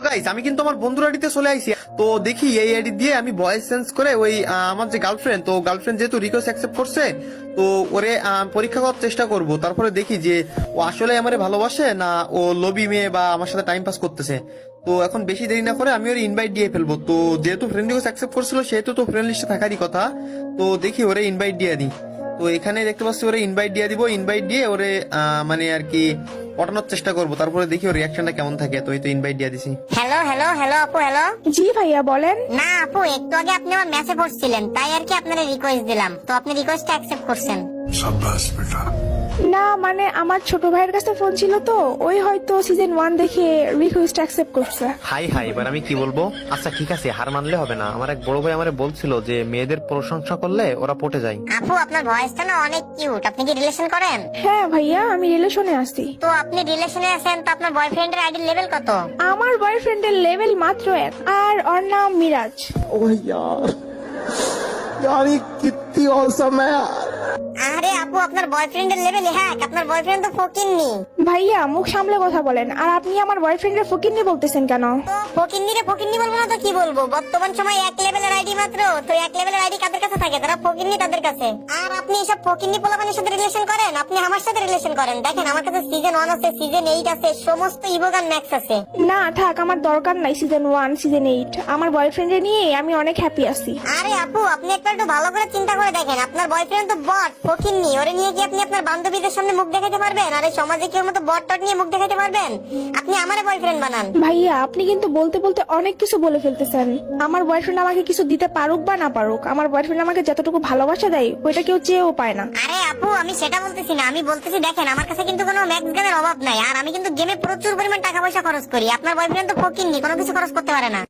Guys আমি কিন্তু আমার বন্ধুর আইডিতে চলে আইছি। তো দেখি এই আইডি দিয়ে আমি ভয়েস চেঞ্জ করে ওই আমার যে গার্লফ্রেন্ড, তো গার্লফ্রেন্ড যেহেতু রিকোয়েস্ট অ্যাকসেপ্ট করছে, তো ওরে পরীক্ষা করার চেষ্টা করব। তারপরে দেখি যে ও আসলে আমারে ভালোবাসে না ও লবি মেয়ে বা আমার সাথে টাইম পাস করতেছে। তো এখন বেশি দেরি না করে আমি ওর ইনভাইট দিয়ে ফেলবো। তো যেহেতু ফ্রেন্ড রিকোয়েস্ট অ্যাকসেপ্ট করছিল সেহেতু তো ফ্রেন্ড লিস্টে থাকারই কথা। তো দেখি ওরে ইনভাইট দিয়ে দিই। তো এখানে দেখতে পাচ্ছি ওরে ইনভাইট দিয়ে দিব। ইনভাইট দিয়ে ওরে মানে আর কি পটানোর চেষ্টা করবো। তারপরে দেখি ওর রিয়াকশনটা কেমন থাকে। তো এই তো ইনভাইট দিয়ে দিছি। হ্যালো হ্যালো হ্যালো আপু, হ্যালো। জি ভাইয়া বলেন। না আপু, একটু আগে আপনি আমার মেসেজ পড়ছিলেন, তাই আর কি আপনার রিকোয়েস্ট দিলাম। তো আপনি রিকোয়েস্টটা অ্যাকসেপ্ট করছেন। না মানে আমার ছোট ভাইয়ের কাছে ফোন ছিল, তো ওই হয়তো সিজন 1 দেখে রিকোয়েস্ট অ্যাকসেপ্ট করছে। হাই হাই, এবার আমি কি বলবো? আচ্ছা ঠিক আছে, হার মানলে হবে না। আমার এক বড় ভাই আমারে বলছিল যে মেয়েদের প্রশংসা করলে ওরা পটে যায়। আপু আপনার ভয়েসটা না অনেক কিউট। আপনি কি রিলেশন করেন? হ্যাঁ ভাইয়া, আমি রিলেশনে আছি। তো আপনি রিলেশনে আছেন, তো আপনার বয়ফ্রেন্ডের আইডির লেভেল কত? আমার বয়ফ্রেন্ডের লেভেল মাত্র 1, আর ওর নাম মিরাজ। ओह यार यार ये कितनी औसम है यार। আরে আপু, আপনার বয়ফ্রেন্ডের লেভেল হ্যাক। আপনার বয়ফ্রেন্ড তো ফকিন্নি। ভাইয়া মুখ সামলে কথা বলেন। আর আপনি আমার বয়ফ্রেন্ডের ফকিন্নি বলতেছেন কেন? তো ফকিন্নিরে ফকিন্নি বলবো না তো কি বলবো? বর্তমান সময় 1 লেভেলের আইডি মাত্র। তো 1 লেভেলের আইডি কাদের কাছে থাকে? তারা ফকিন্নি তাদের কাছে। আর আপনি এসব ফকিন্নি পোলাপানের সাথে রিলেশন করেন? আপনি আমার সাথে রিলেশন করেন। দেখেন আমার কাছে সিজন 1 আছে, সিজন 8 আছে, সমস্ত ইভোগান ম্যাক্স আছে। না থাক, আমার দরকার নাই সিজন 1 সিজন 8। আমার বয়ফ্রেন্ডে নিয়ে আমি অনেক হ্যাপি আছি। আরে আপু, আপনি একবার একটু ভালো করে চিন্তা করে দেখেন। আপনার বয়ফ্রেন্ড তো বট, ফকিন্নি। ওরে নিয়ে কি আপনি আপনার বান্ধবীদের সামনে মুখ দেখাতে পারবেন? আরে সমাজে কি ওর মতো বট টট নিয়ে মুখ দেখাতে পারবেন? আপনি আমারে বয়ফ্রেন্ড বানান। ভাইয়া আপনি কিন্তু বলতে বলতে অনেক কিছু বলে ফেলতেছেন। আমার বয়ফ্রেন্ড আমাকে কিছু দিতে পারুক বা না পারুক, আমার বয়ফ্রেন্ড আমাকে যতটুকু ভালোবাসা দেয় ওইটা কেউ চেয়েও পায় না। আরে আপু, আমি সেটা বলতেছি না। আমি বলতেছি দেখেন আমার কাছে কিন্তু কোনো ম্যাক্স গানের অভাব নাই। আর আমি কিন্তু গেমে প্রচুর পরিমাণ টাকা পয়সা খরচ করি। আপনার বয়ফ্রেন্ড তো ফকিন্নি, কোনো কিছু খরচ করতে পারে না।